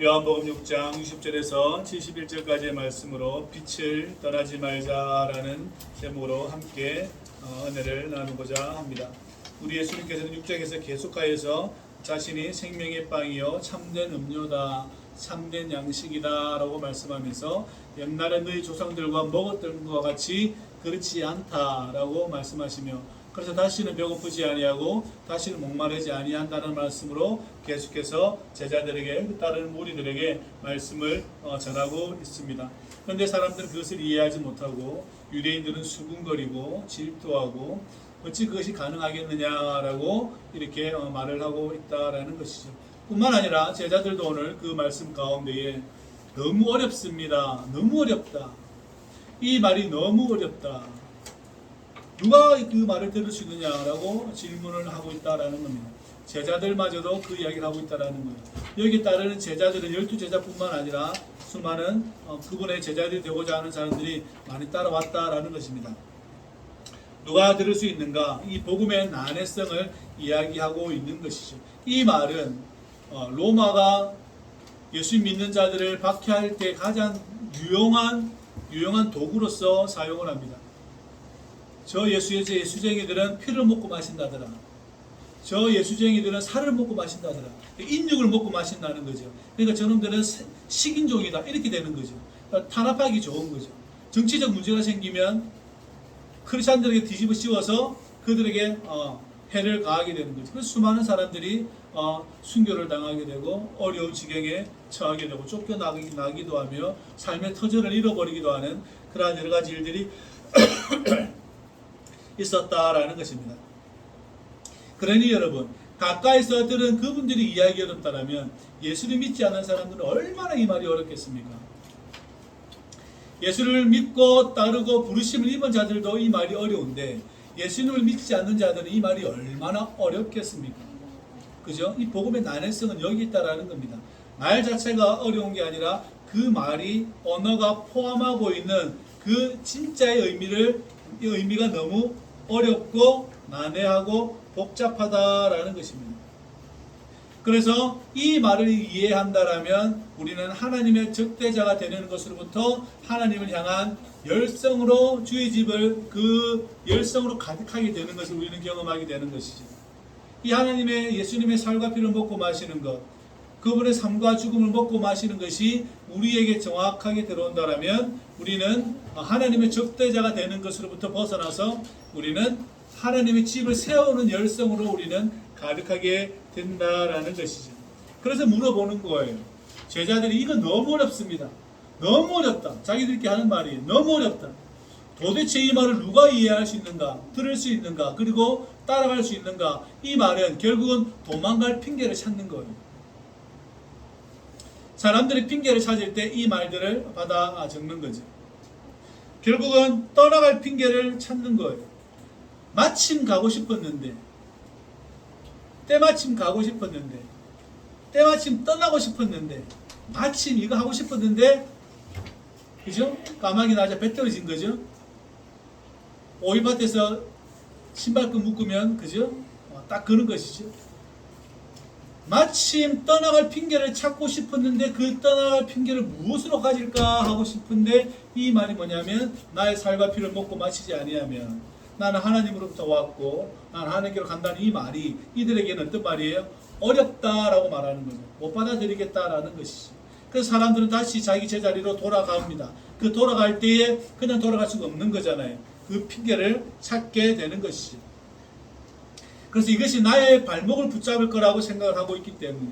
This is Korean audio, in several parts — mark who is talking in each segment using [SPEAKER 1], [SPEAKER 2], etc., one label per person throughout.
[SPEAKER 1] 요한복음 6장 60절에서 71절까지의 말씀으로 빛을 떠나지 말자라는 제목으로 함께 은혜를 나누고자 합니다. 우리 예수님께서는 6장에서 계속하여서 자신이 생명의 빵이요 참된 음료다, 참된 양식이다 라고 말씀하면서 옛날에 너희 조상들과 먹었던 것과 같이 그렇지 않다라고 말씀하시며, 그래서 다시는 배고프지 아니하고 다시는 목마르지 아니한다는 말씀으로 계속해서 제자들에게, 따르는 무리들에게 말씀을 전하고 있습니다. 그런데 사람들은 그것을 이해하지 못하고 유대인들은 수군거리고 질투하고 어찌 그것이 가능하겠느냐라고 이렇게 말을 하고 있다라는 것이죠. 뿐만 아니라 제자들도 오늘 그 말씀 가운데에 너무 어렵습니다. 너무 어렵다. 이 말이 너무 어렵다. 누가 그 말을 들을 수 있느냐라고 질문을 하고 있다라는 겁니다. 제자들마저도 그 이야기를 하고 있다라는 거예요. 여기에 따르는 제자들은 12제자뿐만 아니라 수많은 그분의 제자들이 되고자 하는 사람들이 많이 따라왔다라는 것입니다. 누가 들을 수 있는가? 이 복음의 난해성을 이야기하고 있는 것이죠. 이 말은 로마가 예수 믿는 자들을 박해할 때 가장 유용한 도구로서 사용을 합니다. 저 예수쟁이들은 피를 먹고 마신다더라. 저 예수쟁이들은 살을 먹고 마신다더라. 인육을 먹고 마신다는 거죠. 그러니까 저놈들은 식인종이다. 이렇게 되는 거죠. 탄압하기 좋은 거죠. 정치적 문제가 생기면 크리스찬들에게 뒤집어 씌워서 그들에게 해를 가하게 되는 거죠. 그래서 수많은 사람들이 순교를 당하게 되고 어려운 지경에 처하게 되고 쫓겨나기도 하며 삶의 터전을 잃어버리기도 하는 그러한 여러 가지 일들이 있었다라는 것입니다. 그러니 여러분, 가까이서 들은 그분들이 이야기 어렵다라면 예수를 믿지 않는 사람들은 얼마나 이 말이 어렵겠습니까? 예수를 믿고 따르고 부르심을 입은 자들도 이 말이 어려운데 예수님을 믿지 않는 자들은 이 말이 얼마나 어렵겠습니까? 그죠? 이 복음의 난해성은 여기 있다라는 겁니다. 말 자체가 어려운 게 아니라 그 말이 언어가 포함하고 있는 그 진짜의 의미가 너무 어렵고 난해하고 복잡하다라는 것입니다. 그래서 이 말을 이해한다라면 우리는 하나님의 적대자가 되는 것으로부터 하나님을 향한 열성으로 주의 집을 그 열성으로 가득하게 되는 것을 우리는 경험하게 되는 것이죠. 이 예수님의 살과 피를 먹고 마시는 것, 그분의 삶과 죽음을 먹고 마시는 것이 우리에게 정확하게 들어온다라면 우리는 하나님의 적대자가 되는 것으로부터 벗어나서 우리는 하나님의 집을 세우는 열성으로 우리는 가득하게 된다라는 것이죠. 그래서 물어보는 거예요. 제자들이 이거 너무 어렵습니다. 너무 어렵다. 자기들끼리 하는 말이 너무 어렵다. 도대체 이 말을 누가 이해할 수 있는가? 들을 수 있는가? 그리고 따라갈 수 있는가? 이 말은 결국은 도망갈 핑계를 찾는 거예요. 사람들이 핑계를 찾을 때 이 말들을 받아 적는 거죠. 결국은 떠나갈 핑계를 찾는 거예요. 마침 가고 싶었는데, 때마침 가고 싶었는데, 때마침 떠나고 싶었는데, 마침 이거 하고 싶었는데, 그죠? 까마귀 나자 배 떨어진 거죠? 오이밭에서 신발끈 묶으면, 그죠? 딱 그런 것이죠. 마침 떠나갈 핑계를 찾고 싶었는데 그 떠나갈 핑계를 무엇으로 가질까 하고 싶은데 이 말이 뭐냐면 나의 살과 피를 먹고 마시지 아니하면 나는 하나님으로부터 왔고 나는 하나님께로 간다는 이 말이 이들에게는 어떤 말이에요? 어렵다라고 말하는 거죠. 못 받아들이겠다라는 것이죠. 그래서 사람들은 다시 자기 제자리로 돌아갑니다. 그 돌아갈 때에 그냥 돌아갈 수가 없는 거잖아요. 그 핑계를 찾게 되는 것이죠. 그래서 이것이 나의 발목을 붙잡을 거라고 생각을 하고 있기 때문에,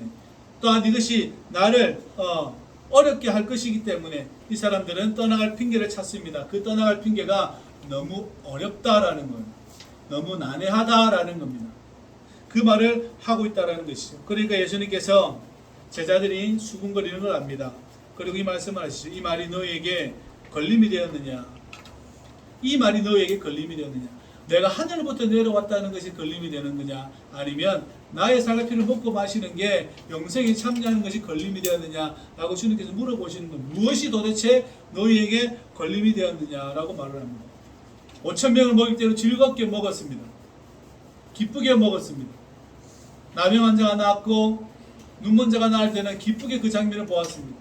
[SPEAKER 1] 또한 이것이 나를 어렵게 할 것이기 때문에 이 사람들은 떠나갈 핑계를 찾습니다. 그 떠나갈 핑계가 너무 어렵다라는 거예요. 너무 난해하다라는 겁니다. 그 말을 하고 있다라는 것이죠. 그러니까 예수님께서 제자들이 수군거리는 걸 압니다. 그리고 이 말씀을 하시죠. 이 말이 너에게 걸림이 되었느냐? 이 말이 너에게 걸림이 되었느냐? 내가 하늘부터 내려왔다는 것이 걸림이 되는 거냐? 아니면 나의 살과 피를 먹고 마시는 게 영생에 참여하는 것이 걸림이 되었느냐? 라고 주님께서 물어보시는 것. 무엇이 도대체 너희에게 걸림이 되었느냐라고 말을 합니다. 5,000명을 먹일 때로 즐겁게 먹었습니다. 기쁘게 먹었습니다. 나병 환자가 나았고 눈먼 자가 나을 때는 기쁘게 그 장면을 보았습니다.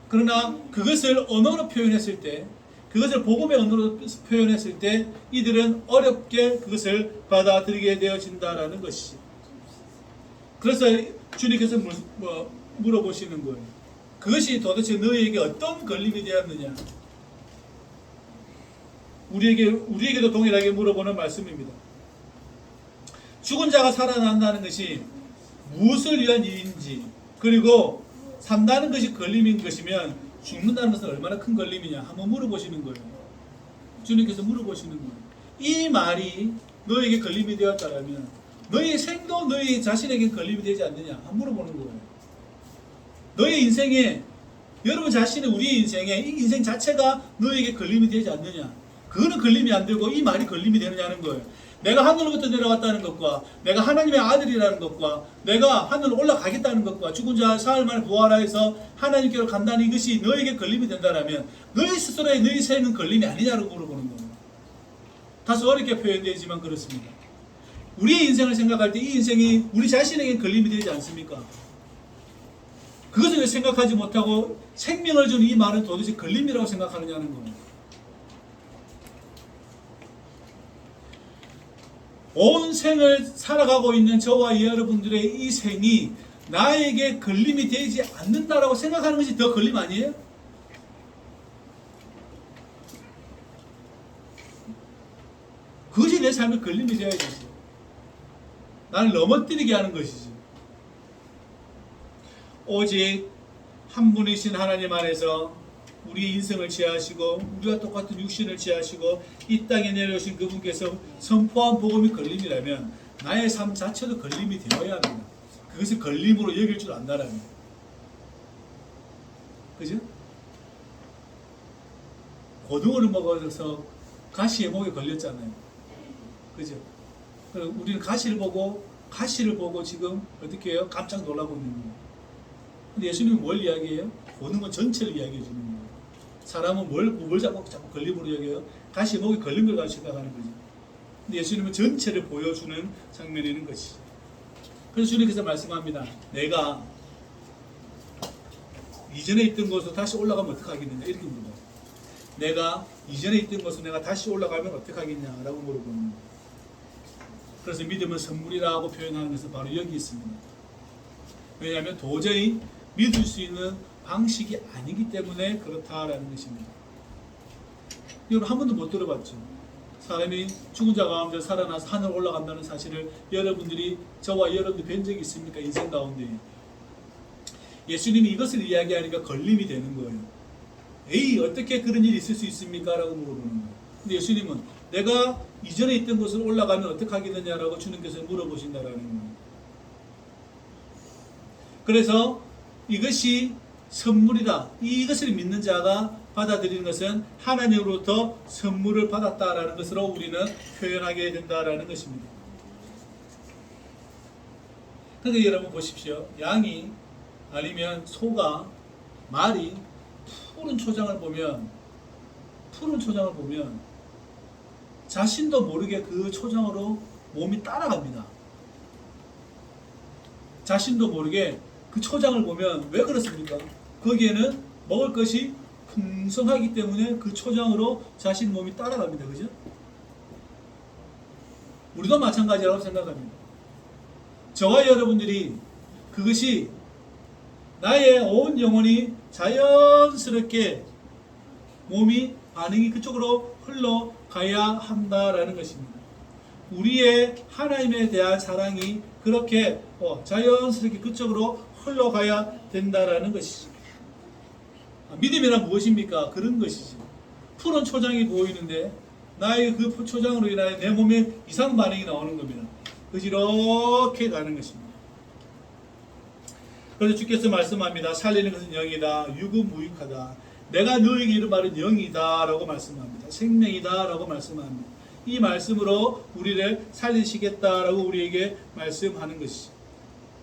[SPEAKER 1] 그러나 그것을 언어로 표현했을 때, 그것을 복음의 언어로 표현했을 때 이들은 어렵게 그것을 받아들이게 되어진다라는 것이죠. 그래서 주님께서 물어보시는 거예요. 그것이 도대체 너희에게 어떤 걸림이 되었느냐? 우리에게도 동일하게 물어보는 말씀입니다. 죽은 자가 살아난다는 것이 무엇을 위한 일인지, 그리고 산다는 것이 걸림인 것이면 죽는다는 것은 얼마나 큰 걸림이냐 한번 물어보시는 거예요. 주님께서 물어보시는 거예요. 이 말이 너에게 걸림이 되었다면 너희 생도 너희 자신에게 걸림이 되지 않느냐 한번 물어보는 거예요. 너의 인생에, 여러분 자신의 우리의 인생에 이 인생 자체가 너에게 걸림이 되지 않느냐, 그거는 걸림이 안 되고 이 말이 걸림이 되느냐는 거예요. 내가 하늘로부터 내려왔다는 것과 내가 하나님의 아들이라는 것과 내가 하늘로 올라가겠다는 것과 죽은 자 사흘 만에 부활하여서 하나님께로 간다는 이것이 너에게 걸림이 된다면 너희 스스로의 너희 생은 걸림이 아니냐고 물어보는 겁니다. 다소 어렵게 표현되지만 그렇습니다. 우리의 인생을 생각할 때 이 인생이 우리 자신에게 걸림이 되지 않습니까? 그것을 왜 생각하지 못하고 생명을 주는 이 말은 도대체 걸림이라고 생각하느냐는 겁니다. 온 생을 살아가고 있는 저와 여러분들의 이 생이 나에게 걸림이 되지 않는다라고 생각하는 것이 더 걸림 아니에요? 그것이 내 삶의 걸림이 되어야지. 나를 넘어뜨리게 하는 것이지. 오직 한 분이신 하나님 안에서 우리의 인생을 지하시고 우리와 똑같은 육신을 지하시고 이 땅에 내려오신 그분께서 선포한 복음이 걸림이라면 나의 삶 자체도 걸림이 되어야 합니다. 그것을 걸림으로 여길 줄 안다라면. 그죠? 고등어를 먹어서 가시에 목에 걸렸잖아요. 그죠? 우리는 가시를 보고 지금 어떻게 해요? 깜짝 놀라고 있는 거예요. 근데 예수님은 뭘 이야기해요? 고등어 전체를 이야기해 주는 거예요. 사람은 뭘 자꾸 걸림으로 여겨요? 가시 목에 걸린 걸 가지고 생각하는 거지. 근데 예수님은 전체를 보여주는 장면이 있는 것이. 그래서 주님께서 말씀합니다. 내가 이전에 있던 곳으로 다시 올라가면 어떡하겠느냐 이렇게 물어봐요. 내가 이전에 있던 곳으로 내가 다시 올라가면 어떡하겠냐라고 물어보는 거예요. 그래서 믿음은 선물이라고 표현하는 것은 바로 여기 있습니다. 왜냐하면 도저히 믿을 수 있는 방식이 아니기 때문에 그렇다라는 것입니다. 여러분 한 번도 못 들어봤죠? 사람이 죽은 자 가운데 살아나서 하늘 올라간다는 사실을 여러분들이 저와 여러분들 뵌 적이 있습니까? 인생 가운데. 예수님이 이것을 이야기하니까 걸림이 되는 거예요. 에이 어떻게 그런 일이 있을 수 있습니까? 라고 물어보는 거예요. 근데 예수님은 내가 이전에 있던 곳으로 올라가면 어떻게 하겠느냐라고 주님께서 물어보신다라는 거예요. 그래서 이것이 선물이다. 이것을 믿는 자가 받아들이는 것은 하나님으로부터 선물을 받았다라는 것으로 우리는 표현하게 된다라는 것입니다. 그러니까 여러분 보십시오. 양이 아니면 소가 말이 푸른 초장을 보면 자신도 모르게 그 초장으로 몸이 따라갑니다. 자신도 모르게 그 초장을 보면 왜 그렇습니까? 거기에는 먹을 것이 풍성하기 때문에 그 초장으로 자신 몸이 따라갑니다. 그죠? 우리도 마찬가지라고 생각합니다. 저와 여러분들이 그것이 나의 온 영혼이 자연스럽게 몸이 반응이 그쪽으로 흘러가야 한다라는 것입니다. 우리의 하나님에 대한 사랑이 그렇게 자연스럽게 그쪽으로 흘러가야 된다라는 것이죠. 믿음이란 무엇입니까? 그런 것이죠. 푸른 초장이 보이는데 나의 그 초장으로 인하여 내 몸에 이상 반응이 나오는 겁니다. 그것이 이렇게 가는 것입니다. 그래서 주께서 말씀합니다. 살리는 것은 영이다. 육은 무익하다. 내가 너에게 이른 말은 영이다 라고 말씀합니다. 생명이다 라고 말씀합니다. 이 말씀으로 우리를 살리시겠다라고 우리에게 말씀하는 것이죠.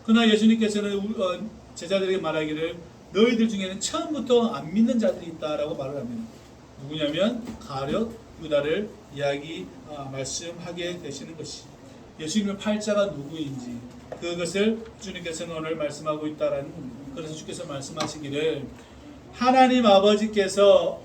[SPEAKER 1] 그러나 예수님께서는 제자들에게 말하기를 너희들 중에는 처음부터 안 믿는 자들이 있다라고 말을 합니다. 누구냐면 가룟 유다를 말씀하게 되시는 것이. 예수님의 팔자가 누구인지, 그것을 주님께서는 오늘 말씀하고 있다라는 겁니다. 그래서 주께서 말씀하시기를 하나님 아버지께서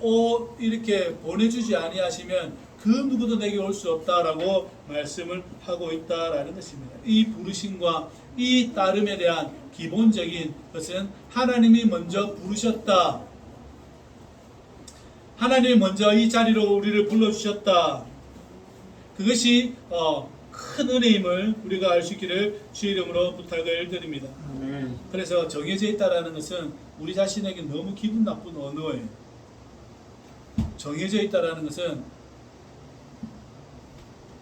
[SPEAKER 1] 이렇게 보내주지 아니하시면 그 누구도 내게 올 수 없다라고 말씀을 하고 있다라는 것입니다. 이 부르심과 이 따름에 대한 기본적인 것은 하나님이 먼저 부르셨다. 하나님이 먼저 이 자리로 우리를 불러주셨다. 그것이 큰 은혜임을 우리가 알 수 있기를 주의 이름으로 부탁을 드립니다. 그래서 정해져 있다라는 것은 우리 자신에게 너무 기분 나쁜 언어예요. 정해져 있다라는 것은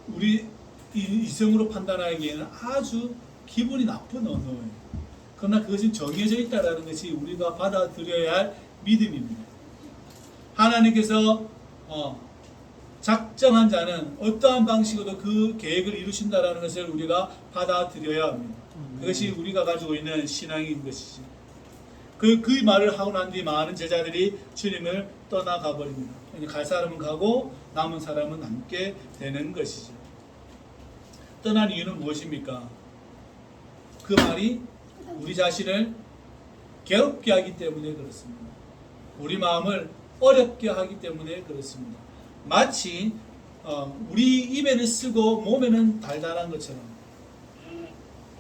[SPEAKER 1] 우리 이성으로 판단하기에는 아주 기분이 나쁜 언어예요. 그러나 그것이 정해져 있다라는 것이 우리가 받아들여야 할 믿음입니다. 하나님께서 작정한 자는 어떠한 방식으로도 그 계획을 이루신다라는 것을 우리가 받아들여야 합니다. 그것이 우리가 가지고 있는 신앙인 것이지. 그 말을 하고 난 뒤 많은 제자들이 주님을 떠나가 버립니다. 갈 사람은 가고 남은 사람은 남게 되는 것이죠. 떠난 이유는 무엇입니까? 그 말이 우리 자신을 괴롭게 하기 때문에 그렇습니다. 우리 마음을 어렵게 하기 때문에 그렇습니다. 마치 우리 입에는 쓰고 몸에는 달달한 것처럼.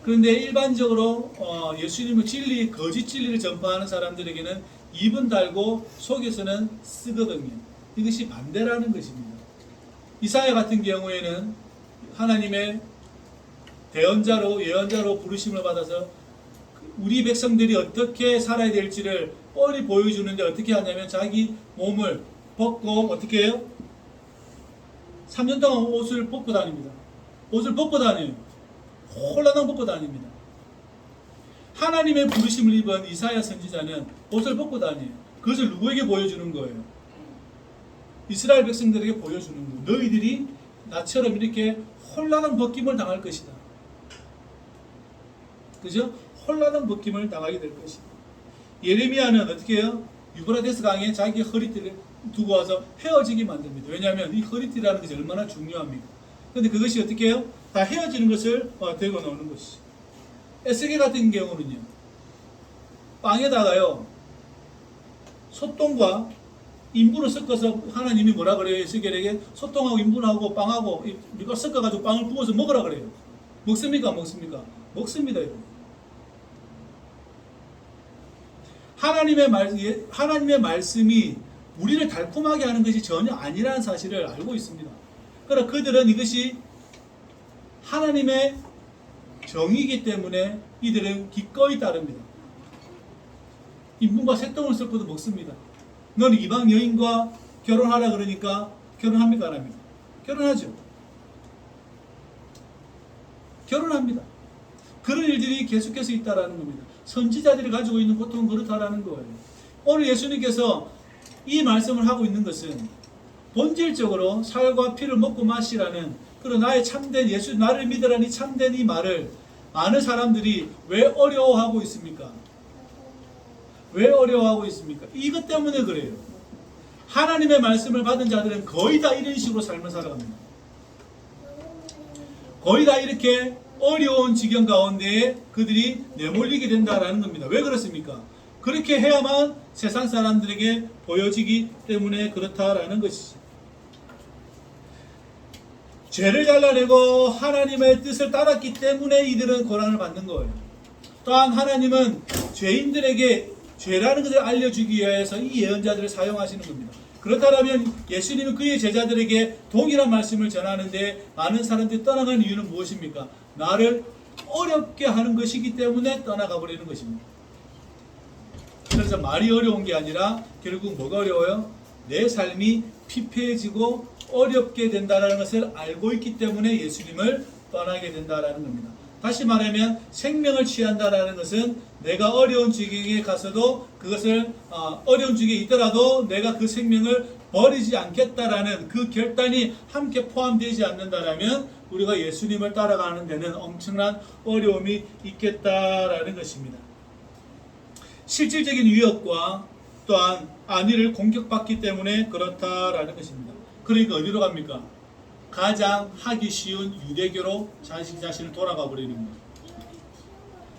[SPEAKER 1] 그런데 일반적으로 예수님의 진리, 거짓 진리를 전파하는 사람들에게는 입은 달고 속에서는 쓰거든요. 이것이 반대라는 것입니다. 이사야 같은 경우에는 하나님의 대언자로 예언자로 부르심을 받아서 우리 백성들이 어떻게 살아야 될지를 뻔히 보여주는데 어떻게 하냐면 자기 몸을 벗고 어떻게 해요? 3년 동안 옷을 벗고 다닙니다. 옷을 벗고 다녀요. 홀라당 벗고 다닙니다. 하나님의 부르심을 입은 이사야 선지자는 옷을 벗고 다녀요. 그것을 누구에게 보여주는 거예요? 이스라엘 백성들에게 보여주는 거예요. 너희들이 나처럼 이렇게 홀라당 벗김을 당할 것이다. 그죠? 홀라당 벗김을 당하게 될 것이다. 예레미야는 어떻게 해요? 유브라데스 강에 자기 허리띠를 두고 와서 헤어지게 만듭니다. 왜냐하면 이 허리띠라는 것이 얼마나 중요합니까? 그런데 그것이 어떻게 해요? 다 헤어지는 것을 대고 놓는 것이죠. 에스겔 같은 경우는요, 빵에다가요 소똥과 인분을 섞어서 하나님이 뭐라 그래요? 에스겔에게 소똥하고 인분하고 빵하고 이거 섞어가지고 빵을 부어서 먹으라 그래요. 먹습니까? 먹습니까? 먹습니다. 여러분. 하나님의 말씀이 우리를 달콤하게 하는 것이 전혀 아니라는 사실을 알고 있습니다. 그러나 그들은 이것이 하나님의 정의이기 때문에 이들은 기꺼이 따릅니다. 인분과 새똥을 섞어도 먹습니다. 너는 이방 여인과 결혼하라 그러니까 결혼합니까? 안 합니까? 결혼하죠. 결혼합니다. 그런 일들이 계속해서 있다라는 겁니다. 선지자들이 가지고 있는 고통은 그렇다라는 거예요. 오늘 예수님께서 이 말씀을 하고 있는 것은 본질적으로 살과 피를 먹고 마시라는 그런 나의 참된 예수, 나를 믿으라니 참된 이 말을 많은 사람들이 왜 어려워하고 있습니까? 왜 어려워하고 있습니까? 이것 때문에 그래요. 하나님의 말씀을 받은 자들은 거의 다 이런 식으로 삶을 살아갑니다. 거의 다 이렇게 어려운 지경 가운데에 그들이 내몰리게 된다라는 겁니다. 왜 그렇습니까? 그렇게 해야만 세상 사람들에게 보여지기 때문에 그렇다라는 것이죠. 죄를 잘라내고 하나님의 뜻을 따랐기 때문에 이들은 고난을 받는 거예요. 또한 하나님은 죄인들에게 죄라는 것을 알려주기 위해서 이 예언자들을 사용하시는 겁니다. 그렇다면 예수님은 그의 제자들에게 동일한 말씀을 전하는데 많은 사람들이 떠나가는 이유는 무엇입니까? 나를 어렵게 하는 것이기 때문에 떠나가 버리는 것입니다. 그래서 말이 어려운 게 아니라 결국 뭐가 어려워요? 내 삶이 피폐해지고 어렵게 된다는 것을 알고 있기 때문에 예수님을 떠나게 된다는 겁니다. 다시 말하면 생명을 취한다는 것은 내가 어려운 지경에 가서도 그것을 어려운 지경에 있더라도 내가 그 생명을 버리지 않겠다라는 그 결단이 함께 포함되지 않는다면 우리가 예수님을 따라가는 데는 엄청난 어려움이 있겠다라는 것입니다. 실질적인 위협과 또한 안위를 공격받기 때문에 그렇다라는 것입니다. 그러니까 어디로 갑니까? 가장 하기 쉬운 유대교로 자신을 돌아가 버리는 거예요.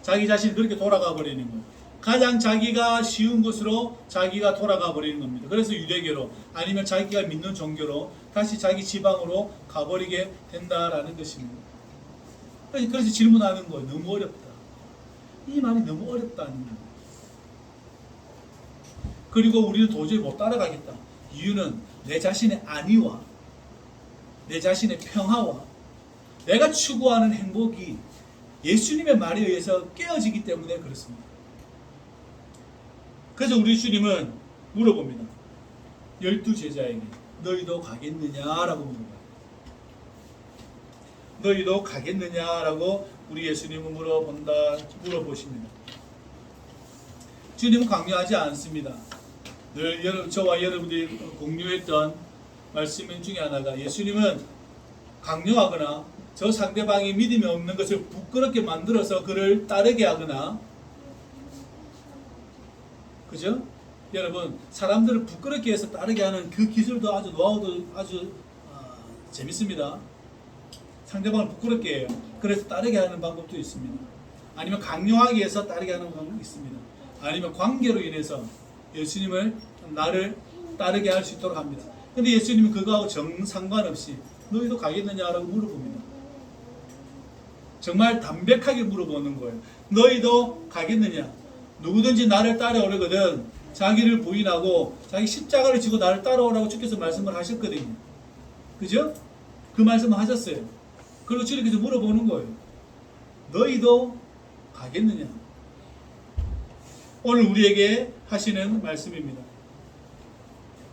[SPEAKER 1] 자기 자신이 그렇게 돌아가 버리는 거예요. 가장 자기가 쉬운 곳으로 자기가 돌아가 버리는 겁니다. 그래서 유대교로 아니면 자기가 믿는 종교로 다시 자기 지방으로 가버리게 된다라는 것입니다. 그래서 질문하는 거예요. 너무 어렵다. 이 말이 너무 어렵다는 거예요. 그리고 우리는 도저히 못 따라가겠다. 이유는 내 자신의 안위와 내 자신의 평화와 내가 추구하는 행복이 예수님의 말에 의해서 깨어지기 때문에 그렇습니다. 그래서 우리 주님은 물어봅니다. 12제자에게 너희도 가겠느냐라고 물어봐요. 너희도 가겠느냐라고 우리 예수님은 물어보십니다. 주님은 강요하지 않습니다. 늘 저와 여러분들이 공유했던 말씀 중에 하나가 예수님은 강요하거나 저 상대방이 믿음이 없는 것을 부끄럽게 만들어서 그를 따르게 하거나, 그죠? 여러분, 사람들을 부끄럽게 해서 따르게 하는 그 기술도 아주 노하우도 아주 재밌습니다. 상대방을 부끄럽게 해요. 그래서 따르게 하는 방법도 있습니다. 아니면 강요하기 위해서 따르게 하는 방법도 있습니다. 아니면 관계로 인해서 예수님을 나를 따르게 할 수 있도록 합니다. 근데 예수님은 그거하고 정상관없이 너희도 가겠느냐라고 물어봅니다. 정말 담백하게 물어보는 거예요. 너희도 가겠느냐? 누구든지 나를 따라오려거든 자기를 부인하고 자기 십자가를 지고 나를 따라오라고 주께서 말씀을 하셨거든요. 그죠? 그 말씀을 하셨어요. 그리고 주님께서 물어보는 거예요. 너희도 가겠느냐? 오늘 우리에게 하시는 말씀입니다.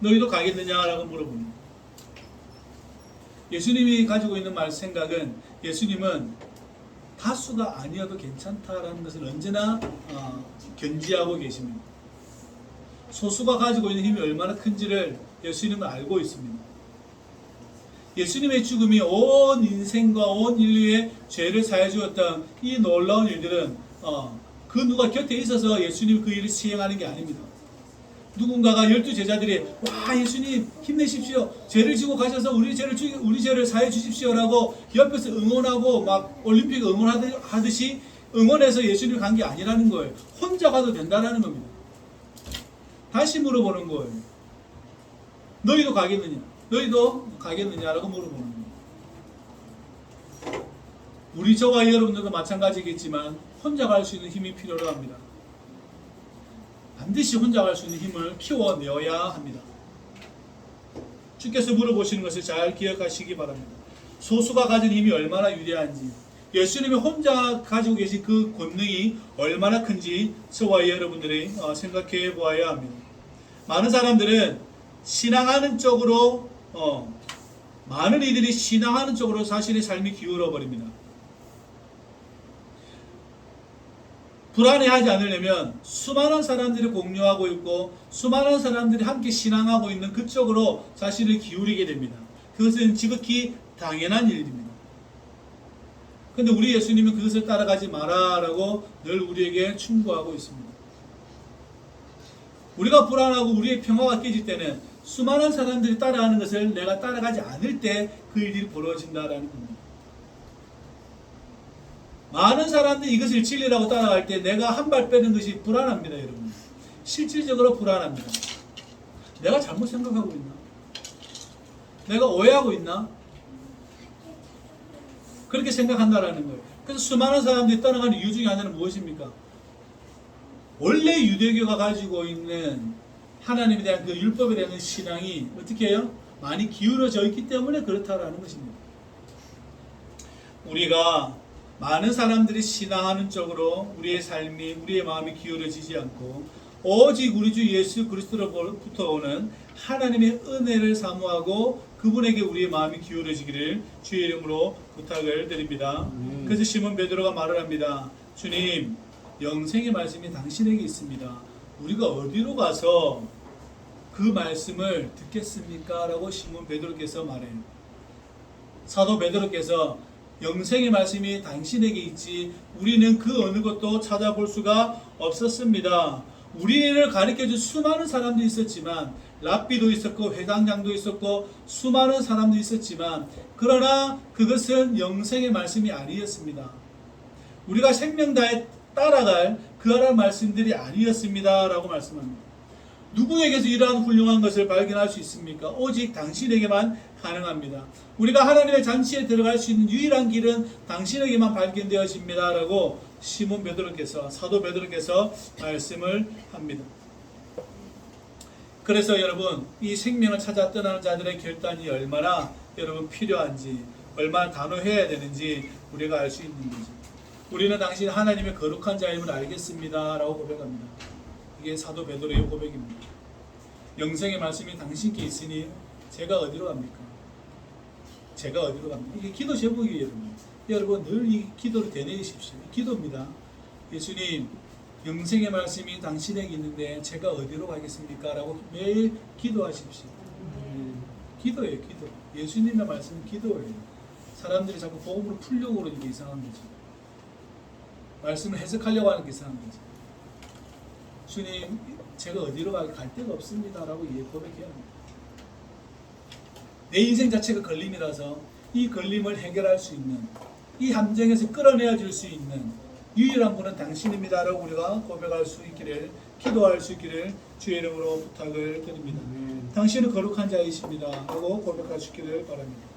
[SPEAKER 1] 너희도 가겠느냐라고 물어봅니다. 예수님이 가지고 있는 생각은 예수님은 다수가 아니어도 괜찮다라는 것을 언제나 견지하고 계십니다. 소수가 가지고 있는 힘이 얼마나 큰지를 예수님은 알고 있습니다. 예수님의 죽음이 온 인생과 온 인류의 죄를 사해 주었던 이 놀라운 일들은 그 누가 곁에 있어서 예수님 그 일을 시행하는 게 아닙니다. 누군가가 12제자들이 와 예수님 힘내십시오. 죄를 지고 가셔서 우리 죄를 사해 주십시오라고 옆에서 응원하고 막 올림픽 응원하듯이 응원해서 예수님 간 게 아니라는 거예요. 혼자 가도 된다는 겁니다. 다시 물어보는 거예요. 너희도 가겠느냐? 너희도 가겠느냐라고 물어보는 거예요. 우리 저와 여러분들도 마찬가지겠지만 혼자 갈 수 있는 힘이 필요로 합니다. 반드시 혼자 갈 수 있는 힘을 키워내어야 합니다. 주께서 물어보시는 것을 잘 기억하시기 바랍니다. 소수가 가진 힘이 얼마나 위대한지, 예수님이 혼자 가지고 계신 그 권능이 얼마나 큰지 저와 여러분들이 생각해 보아야 합니다. 많은 사람들은 신앙하는 쪽으로 많은 이들이 신앙하는 쪽으로 자신의 삶이 기울어 버립니다. 불안해하지 않으려면 수많은 사람들이 공유하고 있고 수많은 사람들이 함께 신앙하고 있는 그쪽으로 자신을 기울이게 됩니다. 그것은 지극히 당연한 일입니다. 그런데 우리 예수님은 그것을 따라가지 마라라고 늘 우리에게 충고하고 있습니다. 우리가 불안하고 우리의 평화가 깨질 때는 수많은 사람들이 따라하는 것을 내가 따라가지 않을 때 그 일이 벌어진다라는 겁니다. 많은 사람들이 이것을 진리라고 따라갈 때 내가 한 발 빼는 것이 불안합니다, 여러분. 실질적으로 불안합니다. 내가 잘못 생각하고 있나? 내가 오해하고 있나? 그렇게 생각한다라는 거예요. 그래서 수많은 사람들이 떠나가는 이유 중에 하나는 무엇입니까? 원래 유대교가 가지고 있는 하나님에 대한 그 율법에 대한 신앙이 어떻게 해요? 많이 기울어져 있기 때문에 그렇다라는 것입니다. 우리가 많은 사람들이 신앙하는 쪽으로 우리의 삶이, 우리의 마음이 기울어지지 않고 오직 우리 주 예수 그리스도로부터 오는 하나님의 은혜를 사모하고 그분에게 우리의 마음이 기울어지기를 주의 이름으로 부탁을 드립니다. 그래서 시몬 베드로가 말을 합니다. 주님, 영생의 말씀이 당신에게 있습니다. 우리가 어디로 가서 그 말씀을 듣겠습니까? 라고 시몬 베드로께서 말해요. 사도 베드로께서 영생의 말씀이 당신에게 있지 우리는 그 어느 것도 찾아볼 수가 없었습니다. 우리를 가르쳐준 수많은 사람도 있었지만 랍비도 있었고 회당장도 있었고 수많은 사람도 있었지만 그러나 그것은 영생의 말씀이 아니었습니다. 우리가 생명 다해 따라갈 그러한 말씀들이 아니었습니다 라고 말씀합니다. 누구에게서 이러한 훌륭한 것을 발견할 수 있습니까? 오직 당신에게만 가능합니다. 우리가 하나님의 잔치에 들어갈 수 있는 유일한 길은 당신에게만 발견되어집니다 라고 시몬 베드로께서, 사도 베드로께서 말씀을 합니다. 그래서 여러분, 이 생명을 찾아 떠나는 자들의 결단이 얼마나 여러분 필요한지, 얼마나 단호해야 되는지 우리가 알 수 있는 거죠. 우리는 당신 하나님의 거룩한 자임을 알겠습니다 라고 고백합니다. 이게 사도 베드로의 고백입니다. 영생의 말씀이 당신께 있으니 제가 어디로 갑니까? 제가 어디로 갑니까? 이게 기도 제목이에요, 여러분. 여러분 늘 이 기도를 되뇌이십시오. 기도입니다. 예수님, 영생의 말씀이 당신에게 있는데 제가 어디로 가겠습니까? 라고 매일 기도하십시오. 기도예요, 기도. 예수님의 말씀은 기도예요. 사람들이 자꾸 복음으로 풀려고 그러는 게 이상한 거죠. 말씀을 해석하려고 하는 게 이상한 거죠. 주님, 제가 어디로 갈 데가 없습니다 라고 고백해야 합니다. 내 인생 자체가 걸림이라서 이 걸림을 해결할 수 있는, 이 함정에서 끌어내어 줄 수 있는 유일한 분은 당신입니다 라고 우리가 고백할 수 있기를, 기도할 수 있기를 주의 이름으로 부탁을 드립니다. 당신은 거룩한 자이십니다 라고 고백할 수 있기를 바랍니다.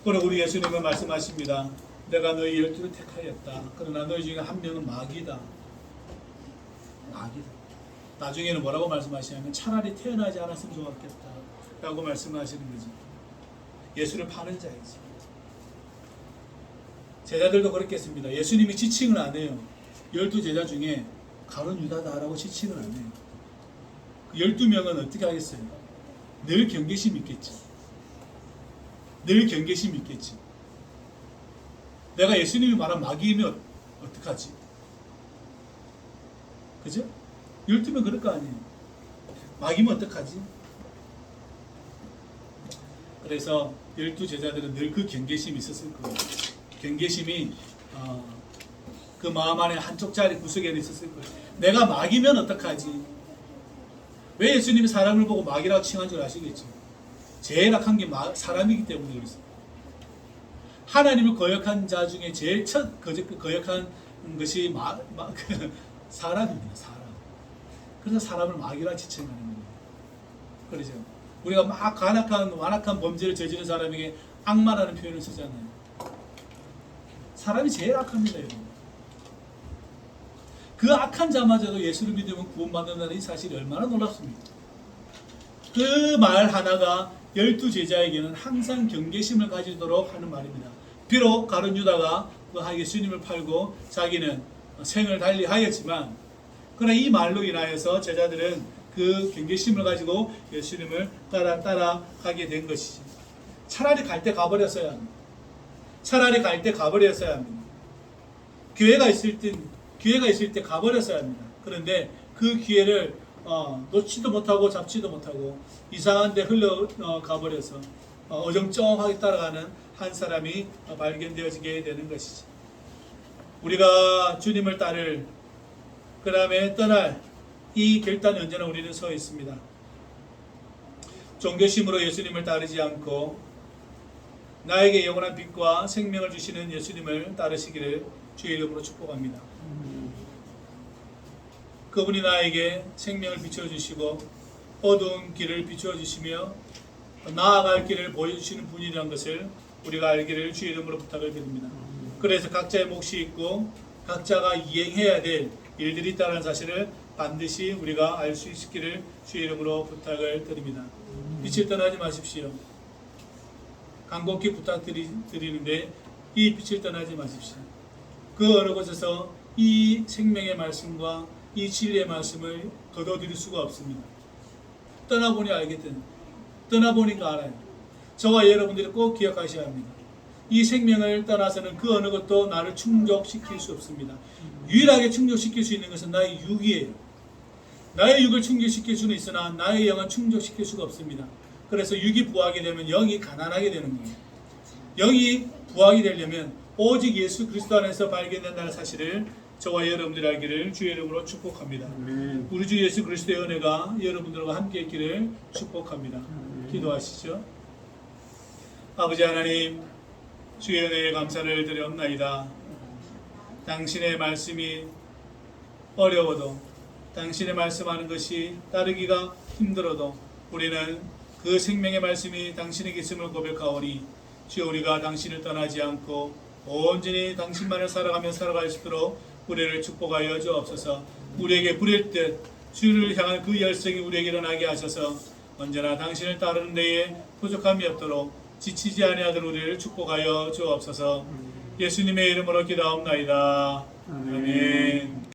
[SPEAKER 1] 그리고 우리 예수님은 말씀하십니다. 내가 너희 12를 택하였다. 그러나 너희 중에 한 명은 마귀다. 마귀다. 나중에는 뭐라고 말씀하시냐면 차라리 태어나지 않았으면 좋았겠다 라고 말씀하시는 거죠. 예수를 파는 자이지. 제자들도 그렇겠습니다. 예수님이 지칭을 안 해요. 12제자 중에 가룟 유다다라고 지칭을 안 해요. 그 12명은 어떻게 하겠어요? 늘 경계심 있겠지. 늘 경계심 있겠지. 내가 예수님이 말한 마귀이면 어떡하지? 그죠? 12명 그럴 거 아니에요. 마귀면 어떡하지? 그래서 12제자들은 늘 그 경계심이 있었을 거예요. 경계심이 그 마음 안에 한쪽 자리 구석에는 있었을 거예요. 내가 마귀면 어떡하지? 왜 예수님이 사람을 보고 마귀라고 칭한 줄 아시겠죠? 제일 악한 게 사람이기 때문에 그렇습니다. 하나님을 거역한 자 중에 제일 첫 거역한 것이 사람입니다. 사람. 그래서 사람을 마귀라 지칭하는 거예요. 그러죠. 우리가 막 완악한 범죄를 저지른 사람에게 악마라는 표현을 쓰잖아요. 사람이 제일 악합니다, 여러분. 그 악한 자마저도 예수를 믿으면 구원받는다는 이 사실이 얼마나 놀랍습니까? 그 말 하나가 12제자에게는 항상 경계심을 가지도록 하는 말입니다. 비록 가룟 유다가 예수님을 팔고 자기는 생을 달리하였지만, 그러나 이 말로 인하여서 제자들은 그 경계심을 가지고 예수님을 따라가게 된 것이지. 차라리 갈 때 가버렸어야 합니다. 차라리 갈 때 가버렸어야 합니다. 기회가 있을 때 가버렸어야 합니다. 그런데 그 기회를 놓지도 못하고 잡지도 못하고 이상한 데 흘러가버려서 어정쩡하게 따라가는 한 사람이 발견되어지게 되는 것이지. 우리가 주님을 따를, 그 다음에 떠날 이 결단에 언제나 우리는 서 있습니다. 종교심으로 예수님을 따르지 않고 나에게 영원한 빛과 생명을 주시는 예수님을 따르시기를 주의 이름으로 축복합니다. 그분이 나에게 생명을 비춰주시고 어두운 길을 비춰주시며 나아갈 길을 보여주시는 분이라는 것을 우리가 알기를 주의 이름으로 부탁을 드립니다. 그래서 각자의 몫이 있고 각자가 이행해야 될 일들이 있다는 사실을 반드시 우리가 알 수 있기를 주의 이름으로 부탁을 드립니다. 빛을 떠나지 마십시오. 간곡히 부탁드리는데 이 빛을 떠나지 마십시오. 그 어느 곳에서 이 생명의 말씀과 이 진리의 말씀을 거둬들일 수가 없습니다. 떠나보니 알겠든, 떠나보니까 알아요. 저와 여러분들이 꼭 기억하셔야 합니다. 이 생명을 떠나서는 그 어느 것도 나를 충족시킬 수 없습니다. 유일하게 충족시킬 수 있는 것은 나의 육이에요. 나의 육을 충족시킬 수는 있으나 나의 영은 충족시킬 수가 없습니다. 그래서 육이 부하게 되면 영이 가난하게 되는 거예요. 영이 부하게 되려면 오직 예수 그리스도 안에서 발견된다는 사실을 저와 여러분들이 알기를 주의 이름으로 축복합니다. 우리 주 예수 그리스도의 은혜가 여러분들과 함께 있기를 축복합니다. 기도하시죠. 아버지 하나님, 주의 은혜에 감사를 드려옵나이다. 당신의 말씀이 어려워도 당신의 말씀하는 것이 따르기가 힘들어도 우리는 그 생명의 말씀이 당신에게 있음을 고백하오니 주여 우리가 당신을 떠나지 않고 온전히 당신만을 살아가며 살아갈 수 있도록 우리를 축복하여 주옵소서. 우리에게 부릴 듯 주를 향한 그 열성이 우리에게 일어나게 하셔서 언제나 당신을 따르는 데에 부족함이 없도록 지치지 아니하도록 우리를 축복하여 주옵소서. 예수님의 이름으로 기도하옵나이다. 아멘.